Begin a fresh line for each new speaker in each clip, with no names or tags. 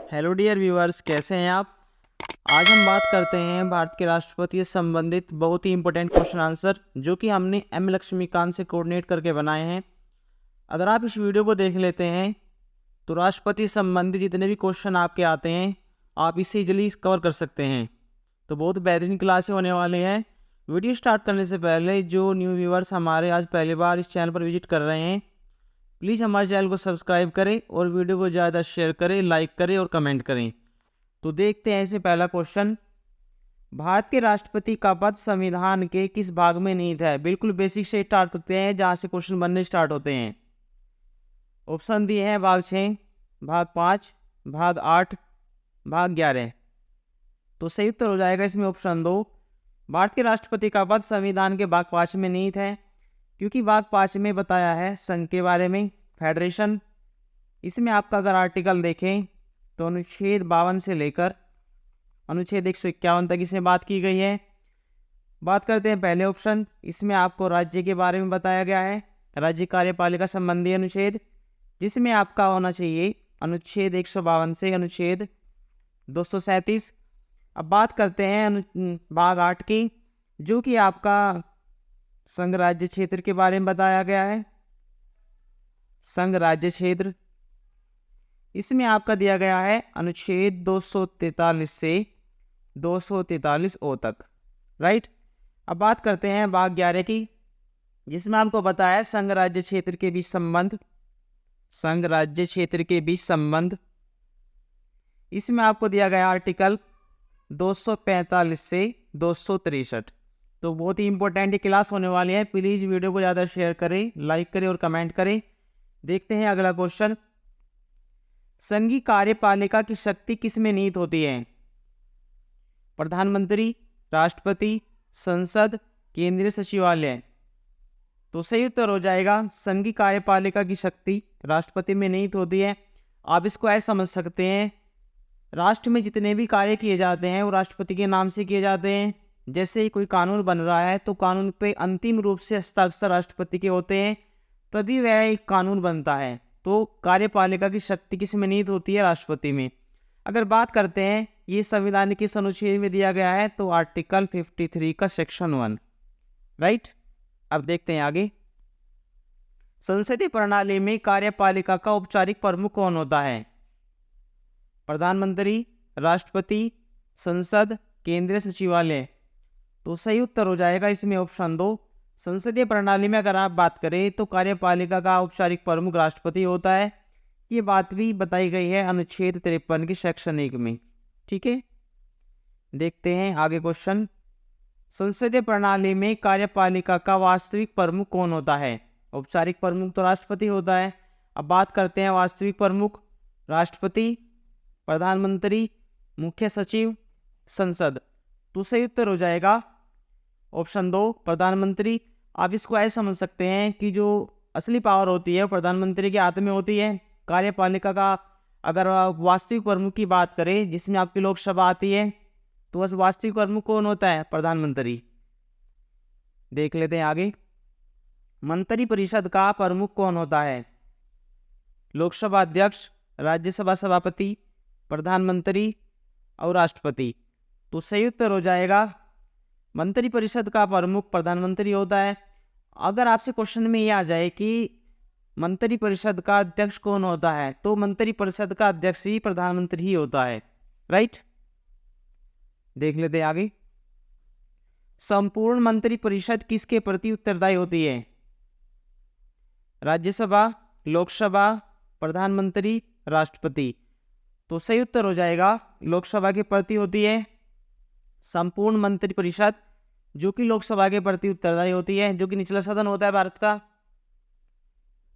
Hello dear viewers, कैसे हैं आप। आज हम बात करते हैं भारत के राष्ट्रपति से संबंधित बहुत ही इंपॉर्टेंट क्वेश्चन आंसर जो कि हमने एम लक्ष्मीकांत से कोऑर्डिनेट करके बनाए हैं। अगर आप इस वीडियो को देख लेते हैं तो राष्ट्रपति से संबंधित जितने भी क्वेश्चन आपके आते हैं आप इसे इजीली कवर कर सकते हैं। तो बहुत बेहतरीन क्लासें होने वाले हैं। वीडियो स्टार्ट करने से पहले जो न्यू व्यूअर्स हमारे आज पहली बार इस चैनल पर विजिट कर रहे हैं, प्लीज़ हमारे चैनल को सब्सक्राइब करें और वीडियो को ज़्यादा शेयर करें, लाइक करें और कमेंट करें। तो देखते हैं इसमें पहला क्वेश्चन, भारत के राष्ट्रपति का पद संविधान के किस भाग में निहित है। बिल्कुल बेसिक से स्टार्ट करते हैं जहाँ से क्वेश्चन बनने स्टार्ट होते हैं। ऑप्शन दिए हैं भाग 6, भाग 5, भाग 8, भाग 11। तो सही उत्तर हो जाएगा इसमें ऑप्शन 2। भारत के राष्ट्रपति का पद संविधान के भाग 5 में निहित है, क्योंकि भाग 5 में बताया है संघ के बारे में, फेडरेशन। इसमें आपका अगर आर्टिकल देखें तो अनुच्छेद 52 से लेकर अनुच्छेद 151 तक इसमें बात की गई है। बात करते हैं पहले ऑप्शन, इसमें आपको राज्य के बारे में बताया गया है, राज्य कार्यपालिका संबंधी अनुच्छेद, जिसमें आपका होना चाहिए अनुच्छेद 152 से अनुच्छेद 237। अब बात करते हैं भाग 8 की, जो कि आपका संघ राज्य क्षेत्र के बारे में बताया गया है, संघ राज्य क्षेत्र। इसमें आपका दिया गया है अनुच्छेद 243 से 243 ओ तक, राइट। अब बात करते हैं भाग 11 की, जिसमें आपको बताया है संघ राज्य क्षेत्र के बीच संबंध, संघ राज्य क्षेत्र के बीच संबंध। इसमें आपको दिया गया आर्टिकल 245 से 263। तो बहुत ही इंपॉर्टेंट क्लास होने वाली है। प्लीज़ वीडियो को ज़्यादा शेयर करें, लाइक करें और कमेंट करें। देखते हैं अगला क्वेश्चन, संघीय कार्यपालिका की शक्ति किस में निहित होती है। प्रधानमंत्री, राष्ट्रपति, संसद, केंद्रीय सचिवालय। तो सही उत्तर हो जाएगा संघीय कार्यपालिका की शक्ति राष्ट्रपति में निहित होती है। आप इसको ऐसे समझ सकते हैं, राष्ट्र में जितने भी कार्य किए जाते हैं वो राष्ट्रपति के नाम से किए जाते हैं। जैसे ही कोई कानून बन रहा है तो कानून पे अंतिम रूप से हस्ताक्षर राष्ट्रपति के होते हैं, तभी वह एक कानून बनता है। तो कार्यपालिका की शक्ति किस में निहित होती है, राष्ट्रपति में। अगर बात करते हैं ये संविधान किस अनुच्छेद में दिया गया है, तो आर्टिकल 53 का सेक्शन 1, राइट। अब देखते हैं आगे, संसदीय प्रणाली में कार्यपालिका का औपचारिक प्रमुख कौन होता है। प्रधानमंत्री, राष्ट्रपति, संसद, केंद्रीय सचिवालय। तो सही उत्तर हो जाएगा इसमें ऑप्शन 2। संसदीय प्रणाली में अगर आप बात करें तो कार्यपालिका का औपचारिक प्रमुख राष्ट्रपति होता है। ये बात भी बताई गई है अनुच्छेद 53 के सेक्शन 1 में, ठीक है। देखते हैं आगे क्वेश्चन, संसदीय प्रणाली में कार्यपालिका का वास्तविक प्रमुख कौन होता है। औपचारिक प्रमुख तो राष्ट्रपति होता है। अब बात करते हैं वास्तविक प्रमुख, राष्ट्रपति, प्रधानमंत्री, मुख्य सचिव, संसद। तो सही उत्तर हो जाएगा ऑप्शन 2, प्रधानमंत्री। आप इसको ऐसे समझ सकते हैं कि जो असली पावर होती है प्रधानमंत्री के हाथ में होती है। कार्यपालिका का अगर वास्तविक प्रमुख की बात करें, जिसमें आपकी लोकसभा आती है, तो बस वास्तविक प्रमुख कौन होता है, प्रधानमंत्री। देख लेते हैं आगे, मंत्रिपरिषद का प्रमुख कौन होता है। लोकसभा अध्यक्ष, राज्यसभा सभापति, प्रधानमंत्री और राष्ट्रपति। तो सही उत्तर हो जाएगा मंत्रिपरिषद का प्रमुख प्रधानमंत्री होता है। अगर आपसे क्वेश्चन में ये आ जाए कि मंत्रिपरिषद का अध्यक्ष कौन होता है, तो मंत्रिपरिषद का अध्यक्ष ही प्रधानमंत्री ही होता है, राइट। देख लेते हैं आगे, संपूर्ण मंत्रिपरिषद किसके प्रति उत्तरदायी होती है। राज्यसभा, लोकसभा, प्रधानमंत्री, राष्ट्रपति। तो सही उत्तर हो जाएगा लोकसभा के प्रति होती है संपूर्ण मंत्रिपरिषद, जो कि लोकसभा के प्रति उत्तरदायी होती है, जो कि निचला सदन होता है भारत का।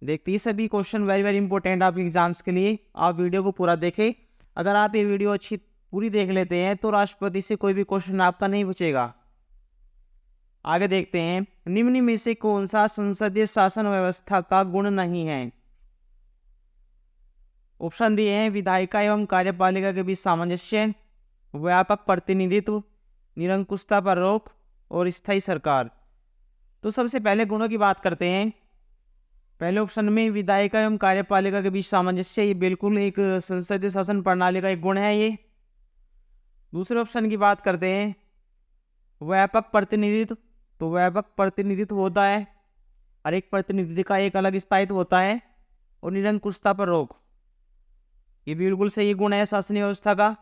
देखते हैं सभी क्वेश्चन वेरी वेरी इंपॉर्टेंट आपके एग्जाम्स के लिए। आप वीडियो को पूरा देखें। अगर आप ये वीडियो अच्छी पूरी देख लेते हैं तो राष्ट्रपति से कोई भी क्वेश्चन आपका नहीं बचेगा। आगे देखते हैं, निम्न में से कौन सा संसदीय शासन व्यवस्था का गुण नहीं है। ऑप्शन दिए हैं, विधायिका एवं कार्यपालिका के बीच सामंजस्य, व्यापक प्रतिनिधित्व, निरंकुशता पर रोक और स्थायी सरकार। तो सबसे पहले गुणों की बात करते हैं। पहले ऑप्शन में विधायिका एवं कार्यपालिका के बीच सामंजस्य, ये बिल्कुल एक संसदीय शासन प्रणाली का एक गुण है ये। दूसरे ऑप्शन की बात करते हैं, व्यापक प्रतिनिधित्व। तो व्यापक प्रतिनिधित्व होता है, हर एक प्रतिनिधि का एक अलग स्थायित्व होता है, और निरंकुशता पर रोक, ये बिल्कुल सही गुण है शासनीय व्यवस्था का।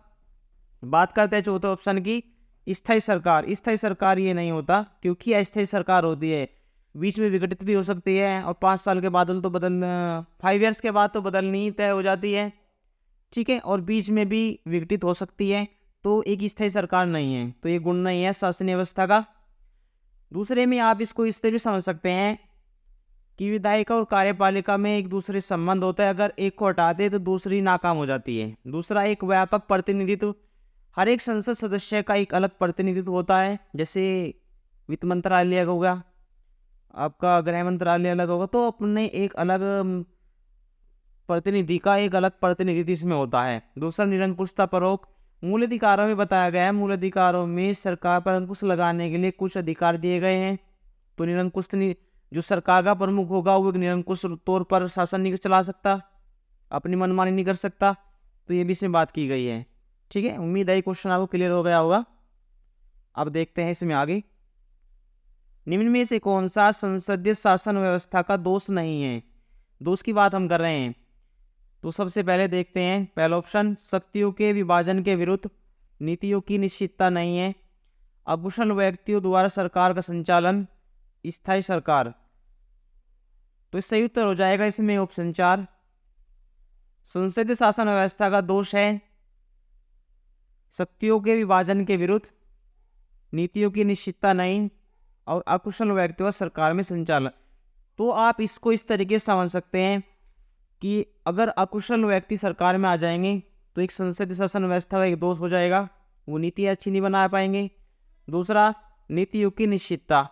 बात करते हैं चौथे ऑप्शन की, स्थायी सरकार। स्थायी सरकार ये नहीं होता, क्योंकि अस्थायी सरकार होती है, बीच में विघटित भी हो सकती है, और 5 साल के बाद तो 5 ईयर्स के बाद तो बदलनी ही तय हो जाती है, ठीक है, और बीच में भी विघटित हो सकती है, तो एक स्थायी सरकार नहीं है, तो ये गुण नहीं है शासनीय व्यवस्था का। दूसरे में आप इसको इस तरह भी समझ सकते हैं कि विधायिका और कार्यपालिका में एक दूसरे संबंध होता है, अगर एक को हटाते तो दूसरी नाकाम हो जाती है। दूसरा, एक व्यापक प्रतिनिधित्व, हर एक संसद सदस्य का एक अलग प्रतिनिधित्व होता है, जैसे वित्त मंत्रालय होगा, आपका गृह मंत्रालय अलग होगा, तो अपने एक अलग प्रतिनिधि का एक अलग प्रतिनिधित्व इसमें होता है। दूसरा, निरंकुशता पर रोक, मूल अधिकारों में बताया गया है, मूल अधिकारों में सरकार पर अंकुश लगाने के लिए कुछ अधिकार दिए गए हैं, तो निरंकुश जो सरकार का प्रमुख होगा वो एक निरंकुश तौर पर शासन नहीं चला सकता, अपनी मनमानी नहीं कर सकता, तो ये भी इसमें बात की गई है, ठीक है। उम्मीद है क्वेश्चन आपको क्लियर हो गया होगा। अब देखते हैं इसमें आगे, निम्न में से कौन सा संसदीय शासन व्यवस्था का दोष नहीं है। दोष की बात हम कर रहे हैं, तो सबसे पहले देखते हैं पहला ऑप्शन, शक्तियों के विभाजन के विरुद्ध, नीतियों की निश्चितता नहीं है, अकुशल व्यक्तियों द्वारा सरकार का संचालन, स्थायी सरकार। तो सही उत्तर हो जाएगा इसमें ऑप्शन 4, संसदीय शासन व्यवस्था का दोष है शक्तियों के विभाजन के विरुद्ध, नीतियों की निश्चितता नहीं, और अकुशल व्यक्तियों सरकार में संचालन। तो आप इसको इस तरीके से समझ सकते हैं कि अगर अकुशल व्यक्ति सरकार में आ जाएंगे तो एक संसदीय शासन व्यवस्था का एक दोष हो जाएगा, वो नीति अच्छी नहीं बना पाएंगे। दूसरा, नीतियों की निश्चितता,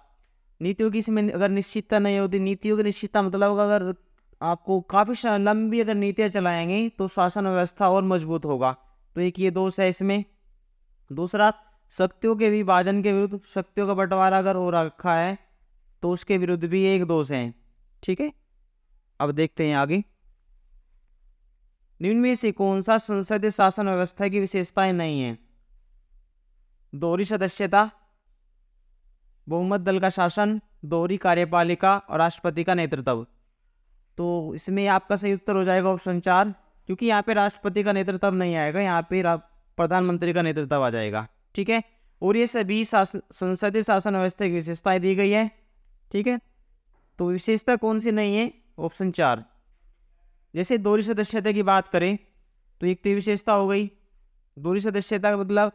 नीतियों की इसमें अगर निश्चितता नहीं होती, नीतियों की निश्चितता मतलब अगर आपको काफ़ी लंबी अगर नीतियाँ चलाएंगे तो शासन व्यवस्था और मजबूत होगा, तो एक ये दोष है इसमें। दूसरा, शक्तियों के विभाजन के विरुद्ध, शक्तियों का बंटवारा अगर हो रखा है तो उसके विरुद्ध भी एक दोष है, ठीक है। अब देखते हैं आगे, निम्न में से कौन सा संसदीय शासन व्यवस्था की विशेषताएं नहीं है। दोहरी सदस्यता, बहुमत दल का शासन, दोहरी कार्यपालिका, और राष्ट्रपति का नेतृत्व। तो इसमें आपका सही उत्तर हो जाएगा ऑप्शन 4, क्योंकि यहाँ पे राष्ट्रपति का नेतृत्व नहीं आएगा, यहाँ पे प्रधानमंत्री का नेतृत्व आ जाएगा, ठीक है। और ये सभी संसदीय शासन व्यवस्था की विशेषताएं दी गई है, ठीक है। तो विशेषता कौन सी नहीं है, ऑप्शन 4। जैसे दोहरी सदस्यता की बात करें तो एक तो विशेषता हो गई, दोहरी सदस्यता का मतलब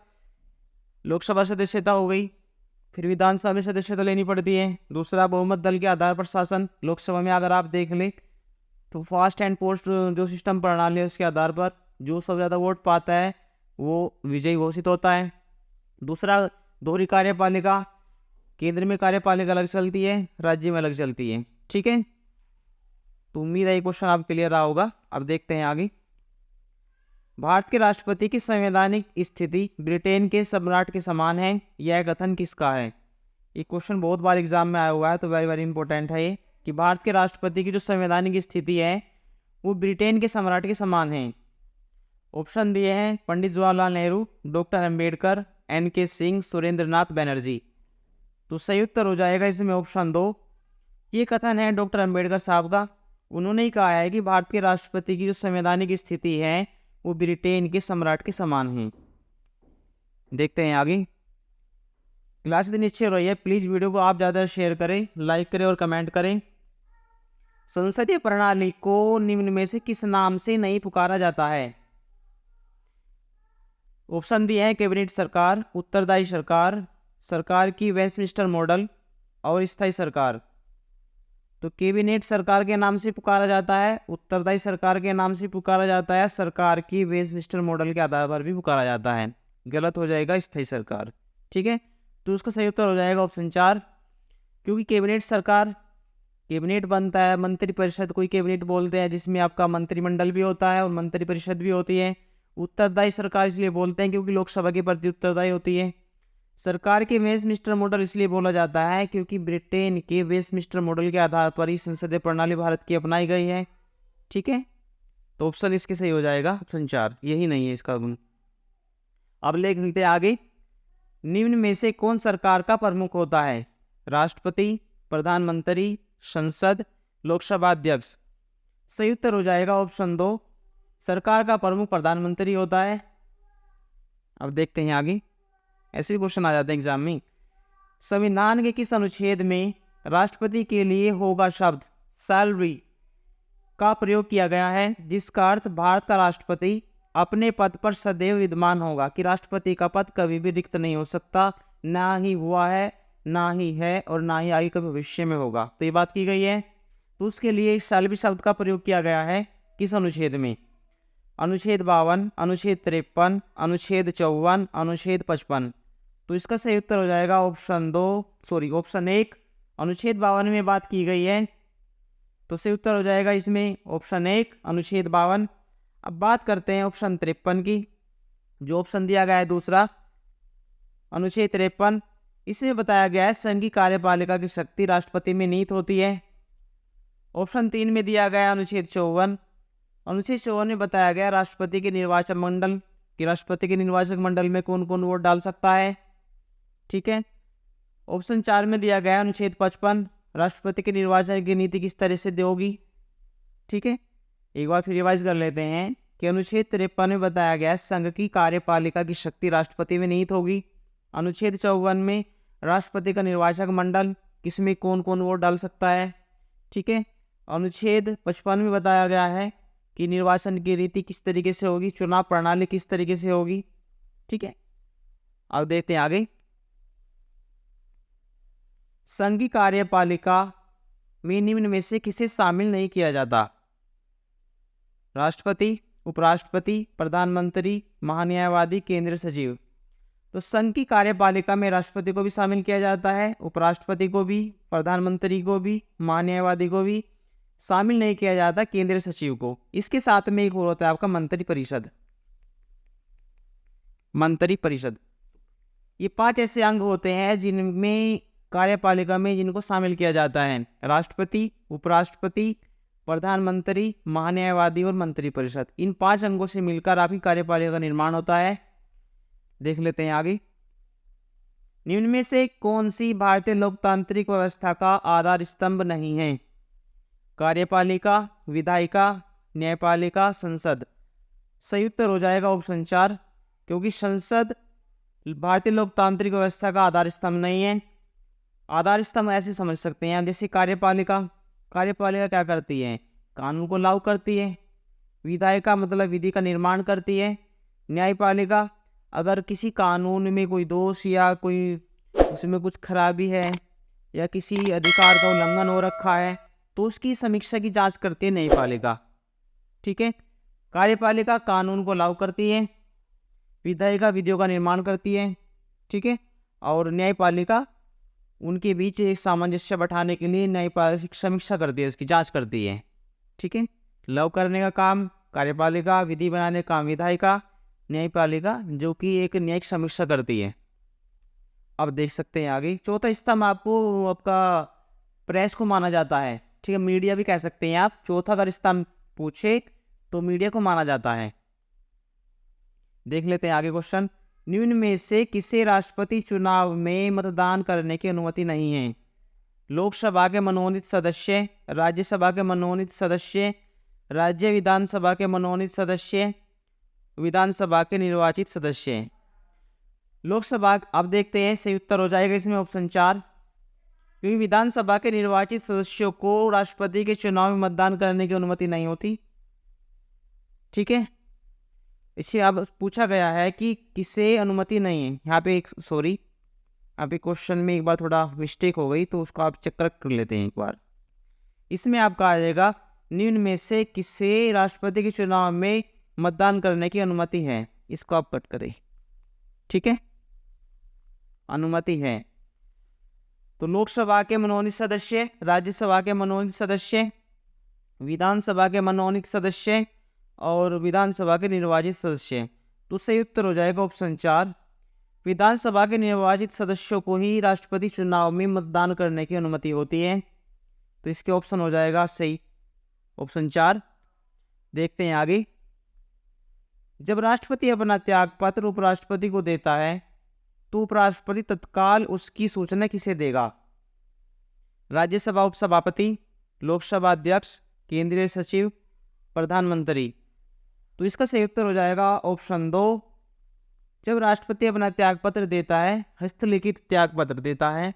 लोकसभा सदस्यता हो गई, फिर विधानसभा में सदस्यता लेनी पड़ती है। दूसरा, बहुमत दल के आधार पर शासन, लोकसभा में अगर आप देख लें तो फास्ट एंड पोस्ट जो सिस्टम प्रणाली है उसके आधार पर जो सबसे ज़्यादा वोट पाता है वो विजयी घोषित होता है। दूसरा, दोहरी कार्यपालिका, केंद्र में कार्यपालिका अलग चलती है, राज्य में अलग चलती है, ठीक है। तो उम्मीद है ये क्वेश्चन आप क्लियर रहा होगा। अब देखते हैं आगे, भारत के राष्ट्रपति की संवैधानिक स्थिति ब्रिटेन के सम्राट के समान है, यह कथन किसका है। ये क्वेश्चन बहुत बार एग्जाम में आया हुआ है, तो वेरी वेरी इंपॉर्टेंट है ये, कि भारत के राष्ट्रपति की जो संवैधानिक स्थिति है वो ब्रिटेन के सम्राट के समान है। ऑप्शन दिए हैं पंडित जवाहरलाल नेहरू, डॉक्टर अंबेडकर, NK सिंह, सुरेंद्र नाथ बनर्जी। तो सही उत्तर हो जाएगा इसमें ऑप्शन 2। ये कथन है डॉक्टर अंबेडकर साहब का, उन्होंने ही कहा है कि भारत के राष्ट्रपति की जो संवैधानिक स्थिति है वो ब्रिटेन के सम्राट के समान है। देखते हैं आगे, क्लास इतनी अच्छी हो रही है, प्लीज वीडियो को आप ज़्यादा शेयर करें, लाइक करें और कमेंट करें। संसदीय प्रणाली को निम्न में से किस नाम से नहीं पुकारा जाता है। ऑप्शन दिए हैं कैबिनेट सरकार, उत्तरदायी सरकार, सरकार की वेस्टमिंस्टर मॉडल, और स्थायी सरकार। तो कैबिनेट सरकार के नाम से पुकारा जाता है, उत्तरदायी सरकार के नाम से पुकारा जाता है, सरकार की वेस्टमिंस्टर मॉडल के आधार पर भी पुकारा जाता है। गलत हो जाएगा स्थायी सरकार, ठीक है। तो उसका सही उत्तर हो जाएगा ऑप्शन 4, क्योंकि कैबिनेट सरकार, कैबिनेट बनता है, मंत्रिपरिषद कोई कैबिनेट बोलते हैं जिसमें आपका मंत्रिमंडल भी होता है और मंत्रिपरिषद भी होती है। उत्तरदायी सरकार इसलिए बोलते हैं क्योंकि लोकसभा के प्रति उत्तरदायी होती है। सरकार के वेस्टमिंस्टर मॉडल इसलिए बोला जाता है क्योंकि ब्रिटेन के वेस्टमिंस्टर मॉडल के आधार पर ही संसदीय प्रणाली भारत की अपनाई गई है। ठीक है, तो ऑप्शन इसके सही हो जाएगा, ऑप्शन 4, यही नहीं है इसका गुण। अब लेख लेते हैं आगे। निम्न में से कौन सरकार का प्रमुख होता है? राष्ट्रपति, प्रधानमंत्री, संसद, लोकसभा अध्यक्ष। सही उत्तर हो जाएगा ऑप्शन 2, सरकार का प्रमुख प्रधानमंत्री होता है। अब देखते हैं आगे, ऐसे भी क्वेश्चन आ जाते हैं एग्जाम में। संविधान के किस अनुच्छेद में राष्ट्रपति के लिए होगा शब्द सैलरी का प्रयोग किया गया है, जिसका अर्थ भारत का राष्ट्रपति अपने पद पर सदैव विद्यमान होगा, कि राष्ट्रपति का पद कभी भी रिक्त नहीं हो सकता, ना ही हुआ है, ना ही है, और ना ही आगे कभी भविष्य में होगा। तो ये बात की गई है। तो उसके लिए सैलरी शब्द का प्रयोग किया गया है किस अनुच्छेद में? अनुच्छेद 52, अनुच्छेद 53, अनुच्छेद 54, अनुच्छेद 55। तो इसका सही उत्तर हो जाएगा ऑप्शन 1। अनुच्छेद 52 में बात की गई है, तो सही उत्तर हो जाएगा इसमें ऑप्शन 1, अनुच्छेद 52। अब बात करते हैं ऑप्शन 53 की, जो ऑप्शन दिया गया है दूसरा, अनुच्छेद 53। इसमें बताया गया है संघ की कार्यपालिका की शक्ति राष्ट्रपति में निहित होती है। ऑप्शन 3 में दिया गया अनुच्छेद 54। अनुच्छेद 54 में बताया गया राष्ट्रपति के निर्वाचक मंडल, कि राष्ट्रपति के निर्वाचक मंडल में कौन कौन वोट डाल सकता है। ठीक है। ऑप्शन 4 में दिया गया अनुच्छेद 55, राष्ट्रपति के निर्वाचन की नीति किस तरह से होगी। ठीक है, एक बार फिर रिवाइज कर लेते हैं कि अनुच्छेद 53 में बताया गया संघ की कार्यपालिका की शक्ति राष्ट्रपति में निहित होगी। अनुच्छेद 54 में राष्ट्रपति का निर्वाचक मंडल, किसमें कौन कौन वोट डाल सकता है। ठीक है। अनुच्छेद 55 में बताया गया है कि निर्वाचन की रीति किस तरीके से होगी, चुनाव प्रणाली किस तरीके से होगी। ठीक है, अब देखते हैं आगे। संघ की कार्यपालिका में निम्न में से किसे शामिल नहीं किया जाता? राष्ट्रपति, उपराष्ट्रपति, प्रधानमंत्री, महान्यायवादी, केंद्रीय सचिव। तो संघ की कार्यपालिका में राष्ट्रपति को भी शामिल किया जाता है, उपराष्ट्रपति को भी, प्रधानमंत्री को भी, महान्यायवादी को भी। शामिल नहीं किया जाता केंद्रीय सचिव को। इसके साथ में एक और होता है आपका मंत्री परिषद। मंत्री परिषद, ये 5 ऐसे अंग होते हैं जिनमें कार्यपालिका में जिनको शामिल किया जाता है, राष्ट्रपति, उपराष्ट्रपति, प्रधानमंत्री, महान्यायवादी और मंत्री परिषद। इन 5 अंगों से मिलकर आपकी कार्यपालिका का निर्माण होता है। देख लेते हैं आगे। निम्न में से कौन सी भारतीय लोकतांत्रिक व्यवस्था का आधार स्तंभ नहीं है? कार्यपालिका, विधायिका, न्यायपालिका, संसद। सही उत्तर हो जाएगा ऑप्शन 4, क्योंकि संसद भारतीय लोकतांत्रिक व्यवस्था का आधार स्तंभ नहीं है। आधार स्तंभ ऐसे समझ सकते हैं जैसे कार्यपालिका क्या करती है? कानून को लागू करती है। विधायिका मतलब विधि का निर्माण करती है। न्यायपालिका अगर किसी कानून में कोई दोष या कोई उसमें कुछ खराबी है या किसी अधिकार का उल्लंघन हो रखा है तो उसकी समीक्षा की जांच करती है न्यायपालिका। ठीक है, कार्यपालिका कानून को लागू करती है, विधायिका विधियों का निर्माण करती है। ठीक है, और न्यायपालिका उनके बीच एक सामंजस्य बैठाने के लिए न्यायपालिका समीक्षा करती है, उसकी जांच करती है। ठीक है, लागू करने का काम कार्यपालिका, विधि बनाने का काम विधायिका, न्यायपालिका जो कि एक न्यायिक समीक्षा करती है। अब देख सकते हैं आगे। चौथा स्तंभ आपको आपका प्रेस को माना जाता है। ठीक है, मीडिया भी कह सकते हैं आप। चौथा अगर स्तंभ पूछे तो मीडिया को माना जाता है। देख लेते हैं आगे क्वेश्चन। निम्न में से किसे राष्ट्रपति चुनाव में मतदान करने की अनुमति नहीं है? लोकसभा के मनोनीत सदस्य, राज्यसभा के मनोनीत सदस्य, राज्य विधानसभा के मनोनीत सदस्य, विधानसभा के निर्वाचित सदस्य। लोकसभा, अब देखते हैं सही उत्तर हो जाएगा इसमें ऑप्शन 4, क्योंकि विधानसभा के निर्वाचित सदस्यों को राष्ट्रपति के चुनाव में मतदान करने की अनुमति नहीं होती। ठीक है, इससे अब पूछा गया है कि किसे अनुमति नहीं है। यहाँ पे एक अभी क्वेश्चन में एक बार थोड़ा मिस्टेक हो गई तो उसको आप चेक कर लेते हैं एक बार। इसमें आपका आ जाएगा निम्न में से किसे राष्ट्रपति के चुनाव में मतदान करने की अनुमति है। इसको आप कट करें। ठीक है, अनुमति है तो लोकसभा के मनोनीत सदस्य, राज्यसभा के मनोनीत सदस्य, विधानसभा के मनोनीत सदस्य और विधानसभा के निर्वाचित सदस्य। तो सही उत्तर हो जाएगा ऑप्शन 4, विधानसभा के निर्वाचित सदस्यों को ही राष्ट्रपति चुनाव में मतदान करने की अनुमति होती है। तो इसके ऑप्शन हो जाएगा सही, ऑप्शन 4। देखते हैं आगे। जब राष्ट्रपति अपना त्यागपत्र उपराष्ट्रपति को देता है तो उपराष्ट्रपति तत्काल उसकी सूचना किसे देगा? राज्यसभा उपसभापति, लोकसभा अध्यक्ष, केंद्रीय सचिव, प्रधानमंत्री। तो इसका सही उत्तर हो जाएगा ऑप्शन 2। जब राष्ट्रपति अपना त्यागपत्र देता है, हस्तलिखित त्यागपत्र देता है,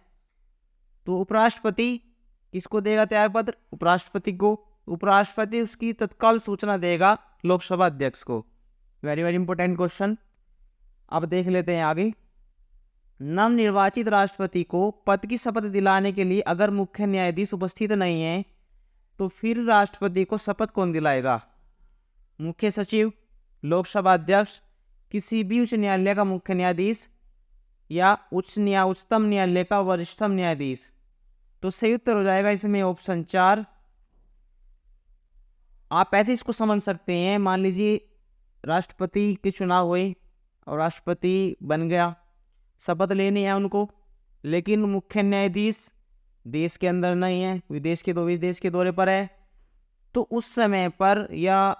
तो उपराष्ट्रपति किसको देगा त्यागपत्र? उपराष्ट्रपति को। उपराष्ट्रपति उसकी तत्काल सूचना देगा लोकसभा अध्यक्ष को। Very very important question. अब देख लेते हैं आगे। नवनिर्वाचित राष्ट्रपति को पद की शपथ दिलाने के लिए अगर मुख्य न्यायाधीश उपस्थित नहीं है तो फिर राष्ट्रपति को शपथ कौन दिलाएगा? मुख्य सचिव, लोकसभा अध्यक्ष, किसी भी उच्च न्यायालय का मुख्य न्यायाधीश या उच्चतम न्यायालय का वरिष्ठतम न्यायाधीश। तो सही उत्तर हो जाएगा इसमें ऑप्शन 4। आप ऐसे इसको समझ सकते हैं, मान लीजिए राष्ट्रपति के चुनाव हुए और राष्ट्रपति बन गया, शपथ लेनी है उनको, लेकिन मुख्य न्यायाधीश देश के अंदर नहीं है, विदेश के दौरे पर है, तो उस समय पर या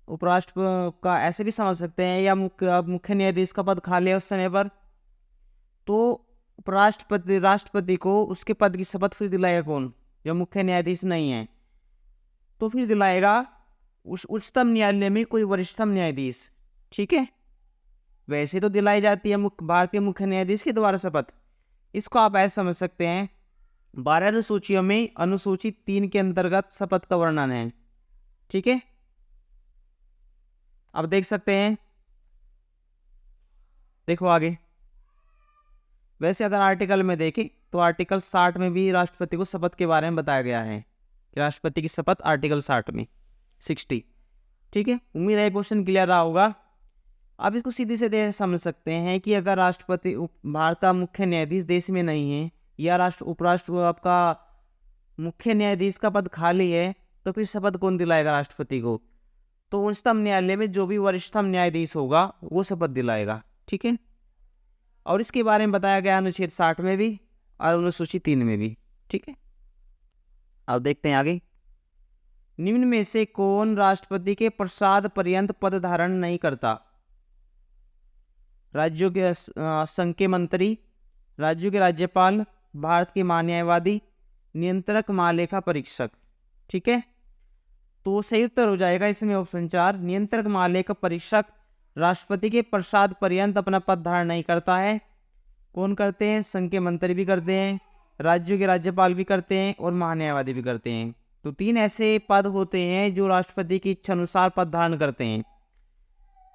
उपराष्ट्रपति का ऐसे भी समझ सकते हैं, या मुख्य न्यायाधीश का पद खाली है उस समय पर, तो राष्ट्रपति को उसके पद की शपथ फिर दिलाएगा कौन? जब मुख्य न्यायाधीश नहीं है तो फिर दिलाएगा उस उच्चतम न्यायालय में कोई वरिष्ठतम न्यायाधीश। ठीक है, वैसे तो दिलाई जाती है भारतीय मुख्य न्यायाधीश के द्वारा शपथ। इसको आप ऐसे समझ सकते हैं, 12 अनुसूचियों में अनुसूची 3 के अंतर्गत शपथ का वर्णन है। ठीक है, अब देख सकते हैं, देखो आगे। वैसे अगर आर्टिकल में देखें तो आर्टिकल 60 में भी राष्ट्रपति को शपथ के बारे में बताया गया है कि राष्ट्रपति की शपथ आर्टिकल 60 में 60। ठीक है, उम्मीद है क्वेश्चन क्लियर रहा होगा। आप इसको सीधे सीधे समझ सकते हैं कि अगर राष्ट्रपति भारत का मुख्य न्यायाधीश देश में नहीं है या उपराष्ट्रपति आपका मुख्य न्यायाधीश का पद खाली है, तो फिर शपथ कौन दिलाएगा राष्ट्रपति को? तो उच्चतम न्यायालय में जो भी वरिष्ठतम न्यायाधीश होगा वो शपथ दिलाएगा। ठीक है, और इसके बारे में बताया गया अनुच्छेद 60 में भी और अनुसूची 3 में भी। ठीक है, अब देखते हैं आगे। निम्न में से कौन राष्ट्रपति के प्रसाद पर्यंत पद धारण नहीं करता? राज्यों के संघ के मंत्री, राज्यों के राज्यपाल, भारत के महान्यायवादी, नियंत्रक महालेखा परीक्षक। ठीक है, तो सही उत्तर हो जाएगा इसमें ऑप्शन 4। नियंत्रक महालेखा परीक्षक राष्ट्रपति के प्रसाद पर्यंत अपना पद धारण नहीं करता है। कौन करते हैं? संघ के मंत्री भी करते हैं, राज्यों के राज्यपाल भी करते हैं और महान्यायवादी भी करते हैं। तो 3 ऐसे पद होते हैं जो राष्ट्रपति की इच्छा अनुसार पद धारण करते हैं।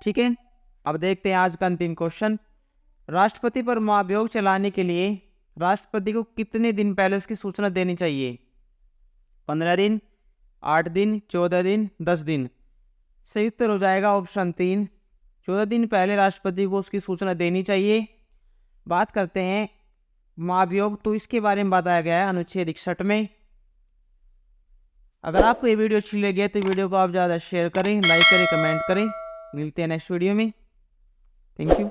ठीक है, अब देखते हैं आज का अंतिम क्वेश्चन। राष्ट्रपति पर महाभियोग चलाने के लिए राष्ट्रपति को कितने दिन पहले उसकी सूचना देनी चाहिए? 15 दिन, 8 दिन, 14 दिन, 10 दिन। सही उत्तर हो जाएगा ऑप्शन 3। 14 दिन पहले राष्ट्रपति को उसकी सूचना देनी चाहिए। बात करते हैं महाभियोग, तो इसके बारे में बताया गया है अनुच्छेद 61 में। अगर आपको ये वीडियो अच्छी लगी है तो वीडियो को आप ज़्यादा शेयर करें, लाइक करें, कमेंट करें। मिलते हैं नेक्स्ट वीडियो में। Thank you.